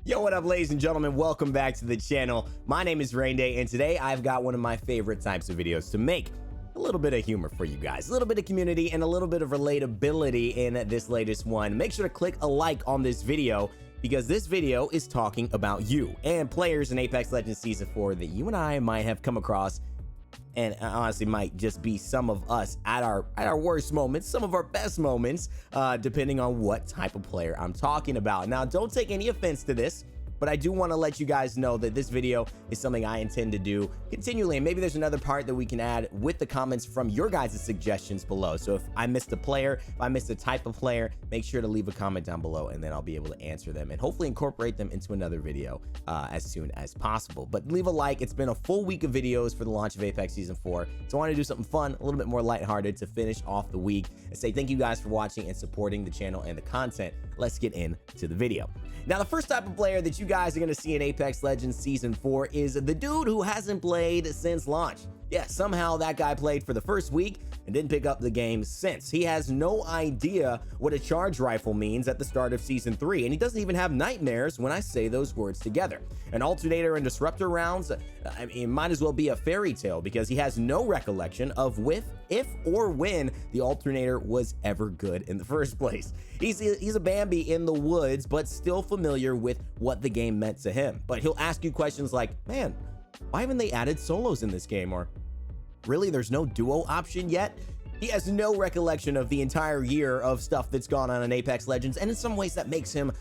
Yo, what up, ladies and gentlemen? Welcome back to the channel. My name is Raynday, and today I've got one of my favorite types of videos to make. A little bit of humor for you guys, a little bit of community, and a little bit of relatability in this latest one. Make sure to click a like on this video because this video is talking about you and players in Apex Legends Season 4 that you and I might have come across, and honestly might just be some of us at our worst moments, some of our best moments, depending on what type of player I'm talking about. Now, don't take any offense to this, but I do want to let you guys know that this video is something I intend to do continually, and maybe there's another part that we can add with the comments from your guys' suggestions below. So if I missed a player, if I missed a type of player, make sure to leave a comment down below, and then I'll be able to answer them and hopefully incorporate them into another video as soon as possible. But leave a like. It's been a full week of videos for the launch of Apex Season 4, so I want to do something fun, a little bit more lighthearted to finish off the week and say thank you guys for watching and supporting the channel and the content. Let's get into the video. Now, the first type of player that you guys are going to see in Apex Legends Season 4 is the dude who hasn't played since launch. Yeah, somehow that guy played for the first week and didn't pick up the game since. He has no idea what a charge rifle means at the start of Season 3, and he doesn't even have nightmares when I say those words together. An alternator and disruptor rounds, it might as well be a fairy tale because he has no recollection of if or when the alternator was ever good in the first place. He's a Bambi in the woods, but still familiar with what the game meant to him. But he'll ask you questions like, man, why haven't they added solos in this game? Or really, there's no duo option yet? He has no recollection of the entire year of stuff that's gone on in Apex Legends, and in some ways that makes him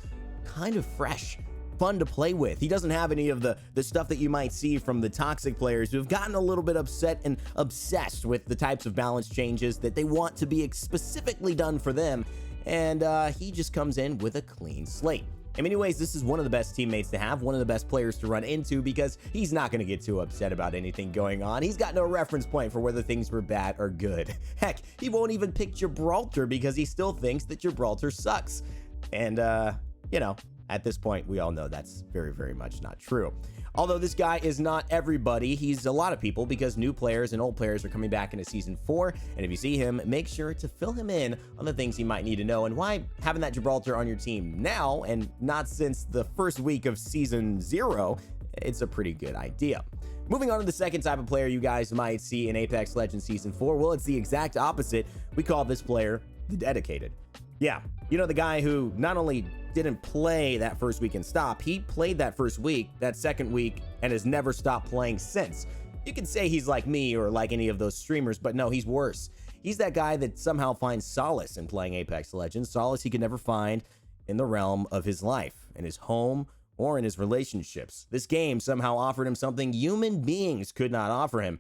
kind of fresh, fun to play with. He doesn't have any of the stuff that you might see from the toxic players who have gotten a little bit upset and obsessed with the types of balance changes that they want to be specifically done for them, and he just comes in with a clean slate. In many ways, this is one of the best teammates to have, one of the best players to run into because he's not going to get too upset about anything going on. He's got no reference point for whether things were bad or good. Heck, he won't even pick Gibraltar because he still thinks that Gibraltar sucks. And, you know, at this point, we all know that's very, very much not true. Although this guy is not everybody, he's a lot of people because new players and old players are coming back into Season 4, and if you see him, make sure to fill him in on the things he might need to know and why having that Gibraltar on your team now and not since the first week of Season 0, it's a pretty good idea. Moving on to the second type of player you guys might see in Apex Legends Season 4, well, it's the exact opposite. We call this player the dedicated. Yeah, you know, the guy who not only didn't play that first week and stop, he played that first week, that second week, and has never stopped playing since. You could say he's like me or like any of those streamers, but no, he's worse. He's that guy that somehow finds solace in playing Apex Legends, solace he could never find in the realm of his life, in his home, or in his relationships. This game somehow offered him something human beings could not offer him,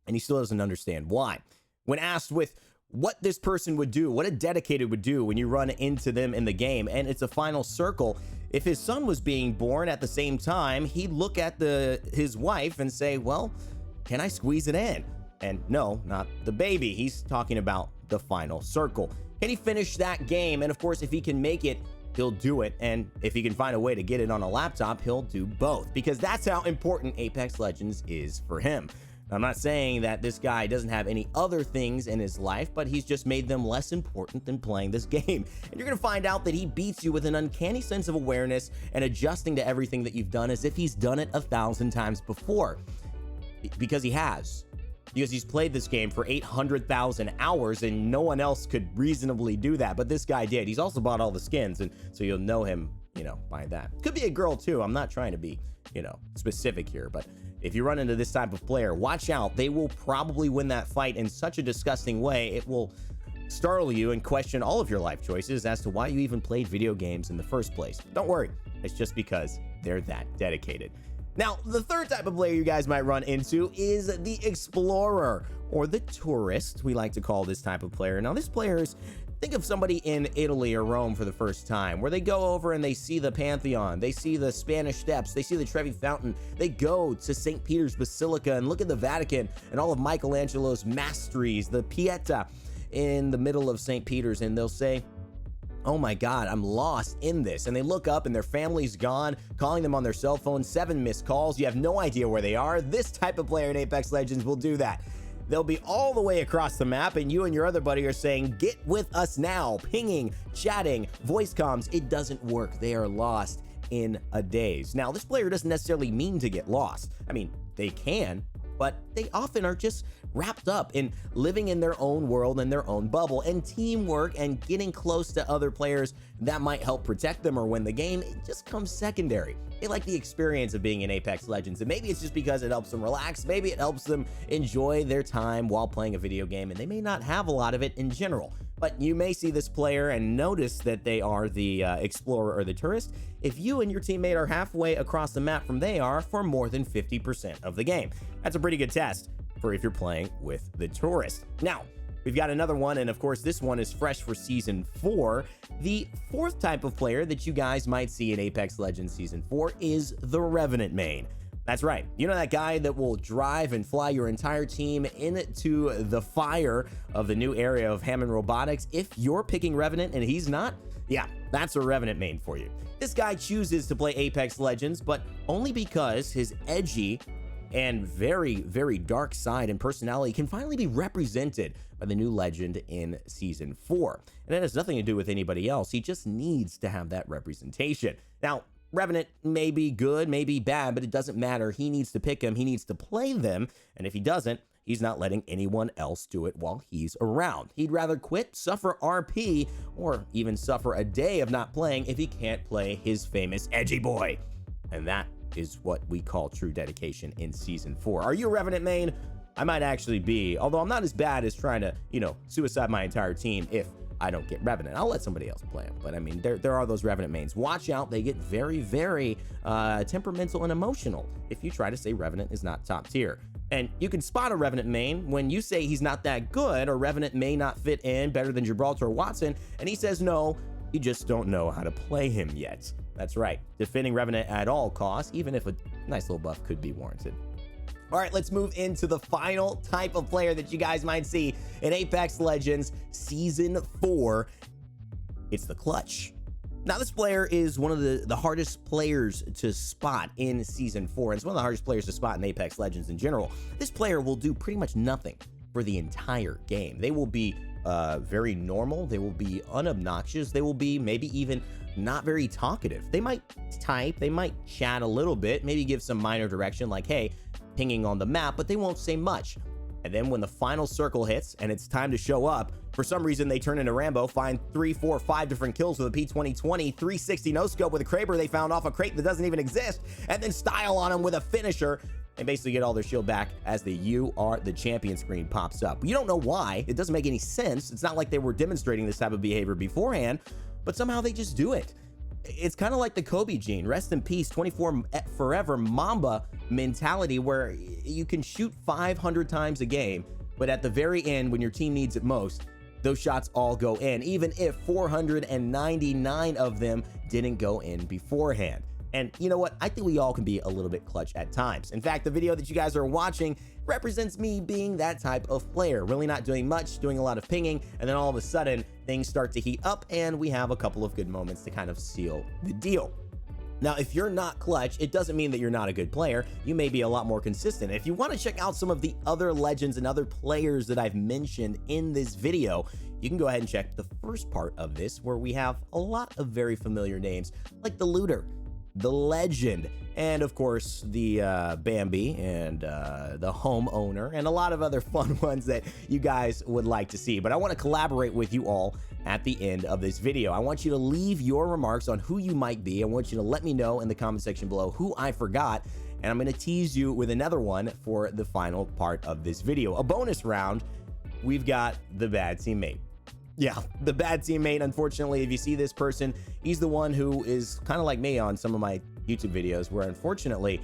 and he still doesn't understand why. When asked with what this person would do, what a dedicated would do when you run into them in the game, and it's a final circle, if his son was being born at the same time, he'd look at his wife and say, well, can I squeeze it in? And no, not the baby. He's talking about the final circle. Can he finish that game? And of course, if he can make it, he'll do it. And if he can find a way to get it on a laptop, he'll do both, because that's how important Apex Legends is for him. I'm not saying that this guy doesn't have any other things in his life, but he's just made them less important than playing this game. And you're going to find out that he beats you with an uncanny sense of awareness and adjusting to everything that you've done as if he's done it 1,000 times before. Because he has. Because he's played this game for 800,000 hours and no one else could reasonably do that. But this guy did. He's also bought all the skins, and so you'll know him, you know, by that. Could be a girl too. I'm not trying to be, you know, specific here, but if you run into this type of player, watch out. They will probably win that fight in such a disgusting way, it will startle you and question all of your life choices as to why you even played video games in the first place. Don't worry, it's just because they're that dedicated. Now, the third type of player you guys might run into is the explorer, or the tourist, we like to call this type of player. Now, this player is, think of somebody in Italy or Rome for the first time, where they go over and they see the Pantheon, they see the Spanish Steps, they see the Trevi Fountain, they go to St. Peter's Basilica and look at the Vatican and all of Michelangelo's masteries, the Pieta in the middle of St. Peter's, and they'll say, oh my God, I'm lost in this. And they look up and their family's gone, calling them on their cell phone, 7 missed calls. You have no idea where they are. This type of player in Apex Legends will do that. They'll be all the way across the map, and you and your other buddy are saying, get with us now, pinging, chatting, voice comms. It doesn't work. They are lost. in a daze. Now, this player doesn't necessarily mean to get lost. I mean, they can, but they often are just wrapped up in living in their own world and their own bubble, and teamwork and getting close to other players that might help protect them or win the game, it just comes secondary. They like the experience of being in Apex Legends, and maybe it's just because it helps them relax, maybe it helps them enjoy their time while playing a video game, and they may not have a lot of it in general. But you may see this player and notice that they are the explorer or the tourist if you and your teammate are halfway across the map from they are for more than 50% of the game. That's a pretty good test for if you're playing with the tourist. Now, we've got another one, and of course this one is fresh for Season 4. The fourth type of player that you guys might see in Apex Legends Season 4 is the Revenant main. That's right. You know that guy that will drive and fly your entire team into the fire of the new area of Hammond Robotics if you're picking Revenant and he's not? Yeah, that's a Revenant main for you. This guy chooses to play Apex Legends, but only because his edgy and very, very dark side and personality can finally be represented by the new legend in Season 4. And that has nothing to do with anybody else. He just needs to have that representation. Now, Revenant may be good, may be bad, but it doesn't matter. He needs to pick him. He needs to play them. And if he doesn't, he's not letting anyone else do it while he's around. He'd rather quit, suffer RP, or even suffer a day of not playing if he can't play his famous edgy boy. And that is what we call true dedication in Season 4. Are you a Revenant main? I might actually be, although I'm not as bad as trying to, suicide my entire team if I don't get Revenant. I'll let somebody else play him. But I mean, there are those Revenant mains. Watch out, they get very, very temperamental and emotional if you try to say Revenant is not top tier. And you can spot a Revenant main when you say he's not that good, or Revenant may not fit in better than Gibraltar or Watson, and he says no, you just don't know how to play him yet. That's right, defending Revenant at all costs, even if a nice little buff could be warranted. All right, let's move into the final type of player that you guys might see in Apex Legends Season 4. It's the Clutch. Now, this player is one of the hardest players to spot in Season 4, and it's one of the hardest players to spot in Apex Legends in general. This player will do pretty much nothing for the entire game. They will be very normal, they will be unobnoxious, they will be maybe even not very talkative. They might type, they might chat a little bit, maybe give some minor direction like, hey, pinging on the map, but they won't say much. And then when the final circle hits and it's time to show up, for some reason they turn into Rambo, find 3, 4, 5 different kills with a P2020, 360 no-scope with a Kraber they found off a crate that doesn't even exist, and then style on him with a finisher, and basically get all their shield back as the "You Are the Champion" screen pops up. You don't know why. It doesn't make any sense. It's not like they were demonstrating this type of behavior beforehand, but somehow they just do it. It's kind of like the Kobe gene, rest in peace, 24 forever Mamba mentality, where you can shoot 500 times a game, but at the very end, when your team needs it most, those shots all go in, even if 499 of them didn't go in beforehand. And you know what? I think we all can be a little bit clutch at times. In fact, the video that you guys are watching represents me being that type of player, really not doing much, doing a lot of pinging, and then all of a sudden things start to heat up and we have a couple of good moments to kind of seal the deal. Now, if you're not clutch, it doesn't mean that you're not a good player. You may be a lot more consistent. If you want to check out some of the other legends and other players that I've mentioned in this video, you can go ahead and check the first part of this, where we have a lot of very familiar names like the Looter, the Legend, and of course the Bambi and the Homeowner, and a lot of other fun ones that you guys would like to see. But I want to collaborate with you all at the end of this video. I want you to leave your remarks on who you might be. I want you to let me know in the comment section below who I forgot, and I'm going to tease you with another one for the final part of this video. A bonus round. We've got the bad teammate. Yeah, the bad teammate. Unfortunately, if you see this person, he's the one who is kind of like me on some of my YouTube videos, where unfortunately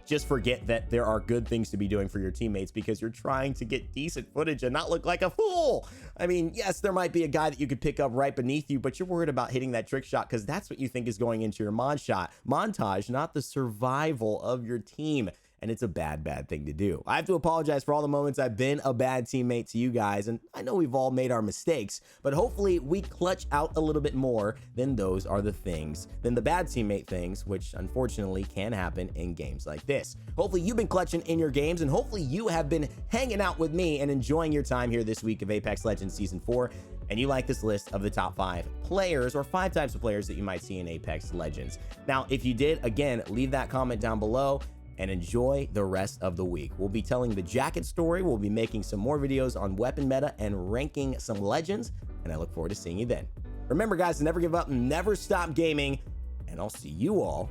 just forget that there are good things to be doing for your teammates because you're trying to get decent footage and not look like a fool. I mean, yes, there might be a guy that you could pick up right beneath you, but you're worried about hitting that trick shot because that's what you think is going into your montage, not the survival of your team. and it's a bad thing to do. I have to apologize for all the moments I've been a bad teammate to you guys, and I know we've all made our mistakes, but hopefully we clutch out a little bit more than the bad teammate things, which unfortunately can happen in games like this. Hopefully you've been clutching in your games, and hopefully you have been hanging out with me and enjoying your time here this week of Apex Legends Season 4, and you like this list of the top 5 players or 5 types of players that you might see in Apex Legends. Now, if you did, again, leave that comment down below and enjoy the rest of the week. We'll be telling the jacket story, we'll be making some more videos on weapon meta and ranking some legends, and I look forward to seeing you then. Remember, guys, to never give up and never stop gaming, and I'll see you all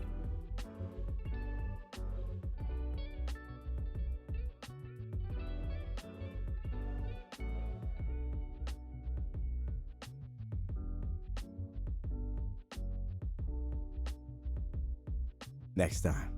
next time.